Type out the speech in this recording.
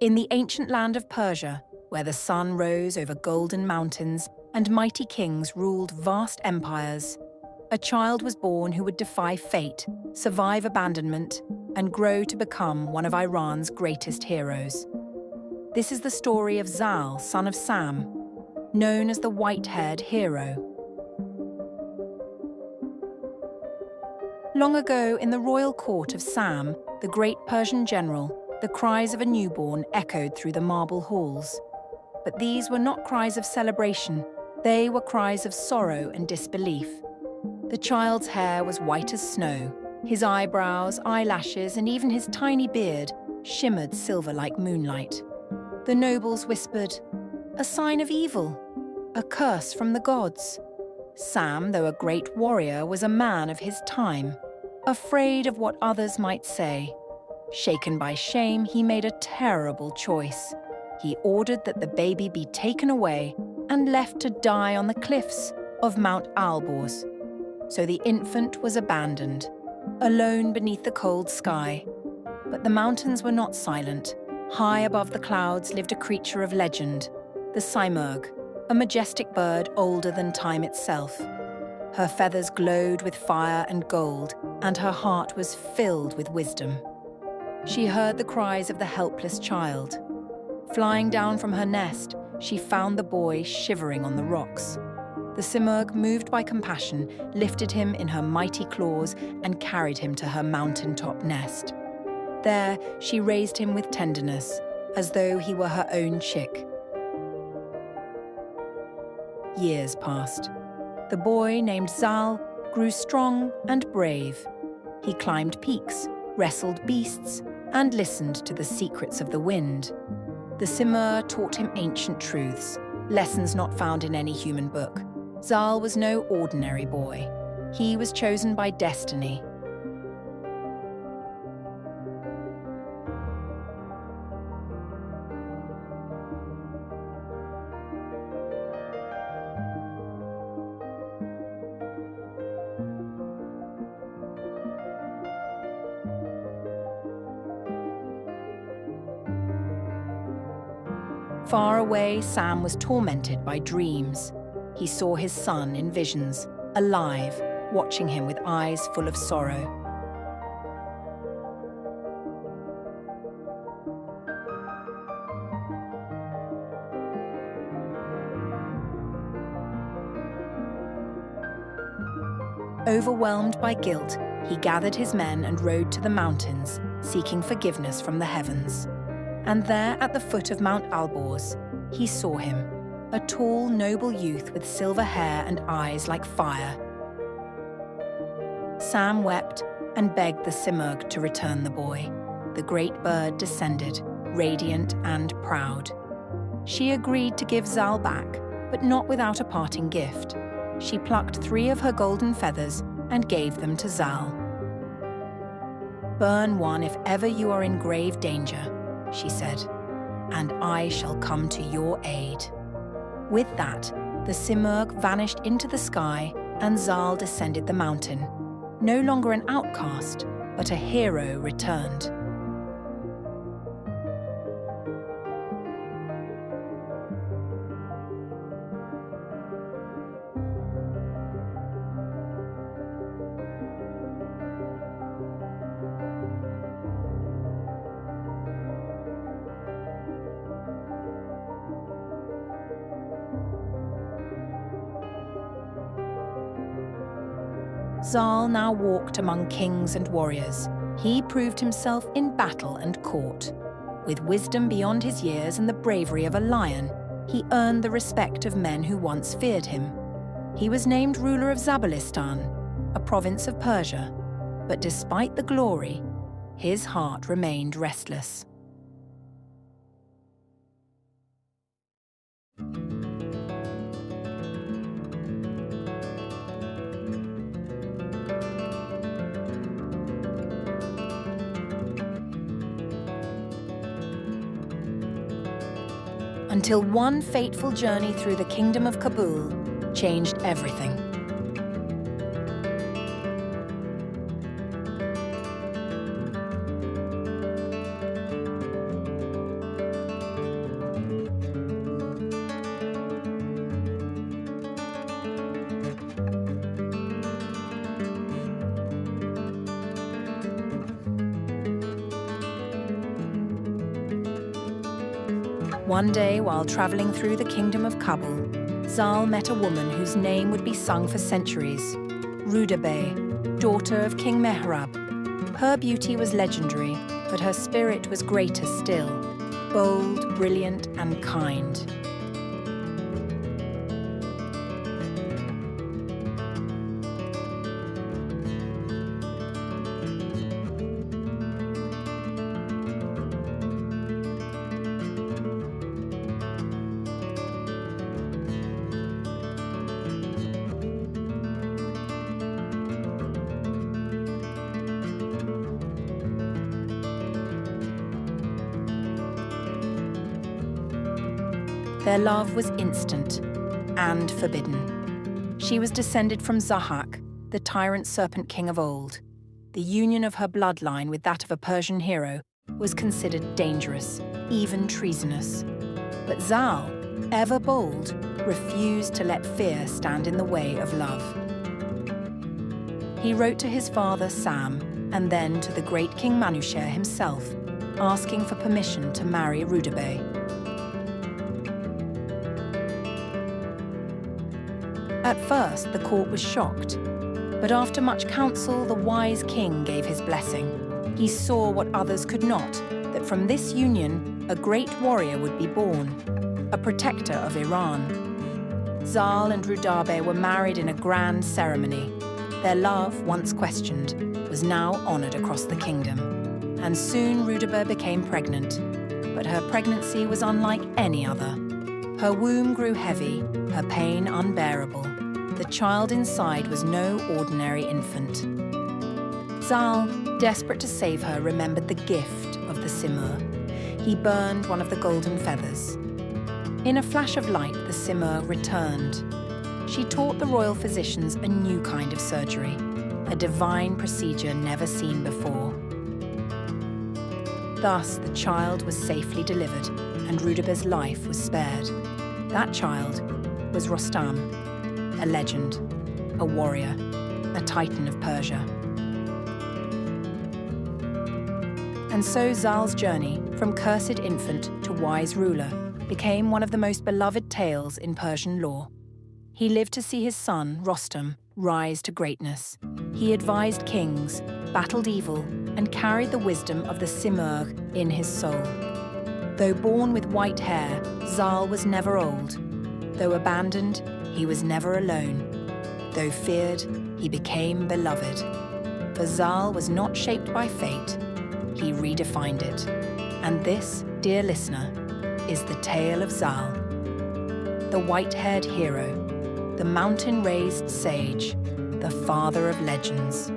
In the ancient land of Persia, where the sun rose over golden mountains and mighty kings ruled vast empires, a child was born who would defy fate, survive abandonment, and grow to become one of Iran's greatest heroes. This is the story of Zal, son of Sam, known as the white-haired hero. Long ago, in the royal court of Sam, the great Persian general, the cries of a newborn echoed through the marble halls. But these were not cries of celebration, they were cries of sorrow and disbelief. The child's hair was white as snow, his eyebrows, eyelashes, and even his tiny beard shimmered silver like moonlight. The nobles whispered, "A sign of evil, a curse from the gods." Sam, though a great warrior, was a man of his time, afraid of what others might say. Shaken by shame, he made a terrible choice. He ordered that the baby be taken away and left to die on the cliffs of Mount Alborz. So the infant was abandoned, alone beneath the cold sky. But the mountains were not silent. High above the clouds lived a creature of legend, the Simurgh, a majestic bird older than time itself. Her feathers glowed with fire and gold, and her heart was filled with wisdom. She heard the cries of the helpless child. Flying down from her nest, she found the boy shivering on the rocks. The Simurgh, moved by compassion, lifted him in her mighty claws and carried him to her mountain-top nest. There, she raised him with tenderness, as though he were her own chick. Years passed. The boy, named Zal, grew strong and brave. He climbed peaks, wrestled beasts, and listened to the secrets of the wind. The Simurgh taught him ancient truths, lessons not found in any human book. Zal was no ordinary boy. He was chosen by destiny. Far away, Sam was tormented by dreams. He saw his son in visions, alive, watching him with eyes full of sorrow. Overwhelmed by guilt, he gathered his men and rode to the mountains, seeking forgiveness from the heavens. And there, at the foot of Mount Alborz, he saw him, a tall, noble youth with silver hair and eyes like fire. Sam wept and begged the Simurgh to return the boy. The great bird descended, radiant and proud. She agreed to give Zal back, but not without a parting gift. She plucked 3 of her golden feathers and gave them to Zal. "Burn one if ever you are in grave danger," she said, "and I shall come to your aid." With that, the Simurgh vanished into the sky and Zal descended the mountain. No longer an outcast, but a hero returned. Zal now walked among kings and warriors. He proved himself in battle and court. With wisdom beyond his years and the bravery of a lion, he earned the respect of men who once feared him. He was named ruler of Zabulistan, a province of Persia, but despite the glory, his heart remained restless. Until one fateful journey through the kingdom of Kabul changed everything. One day, while traveling through the kingdom of Kabul, Zal met a woman whose name would be sung for centuries, Rudabeh, daughter of King Mehrab. Her beauty was legendary, but her spirit was greater still, bold, brilliant, and kind. Their love was instant and forbidden. She was descended from Zahak, the tyrant serpent king of old. The union of her bloodline with that of a Persian hero was considered dangerous, even treasonous. But Zal, ever bold, refused to let fear stand in the way of love. He wrote to his father Sam, and then to the great King Manusher himself, asking for permission to marry Rudabeh. At first, the court was shocked, but after much counsel, the wise king gave his blessing. He saw what others could not, that from this union, a great warrior would be born, a protector of Iran. Zal and Rudabeh were married in a grand ceremony. Their love, once questioned, was now honored across the kingdom. And soon Rudabeh became pregnant, but her pregnancy was unlike any other. Her womb grew heavy, her pain unbearable. The child inside was no ordinary infant. Zal, desperate to save her, remembered the gift of the Simurgh. He burned one of the golden feathers. In a flash of light, the Simurgh returned. She taught the royal physicians a new kind of surgery, a divine procedure never seen before. Thus, the child was safely delivered, and Rudabeh's life was spared. That child was Rostam, a legend, a warrior, a titan of Persia. And so Zal's journey from cursed infant to wise ruler became one of the most beloved tales in Persian lore. He lived to see his son, Rostam, rise to greatness. He advised kings, battled evil, and carried the wisdom of the Simurgh in his soul. Though born with white hair, Zal was never old. Though abandoned, he was never alone. Though feared, he became beloved. For Zal was not shaped by fate, he redefined it. And this, dear listener, is the tale of Zal, the white-haired hero, the mountain-raised sage, the father of legends.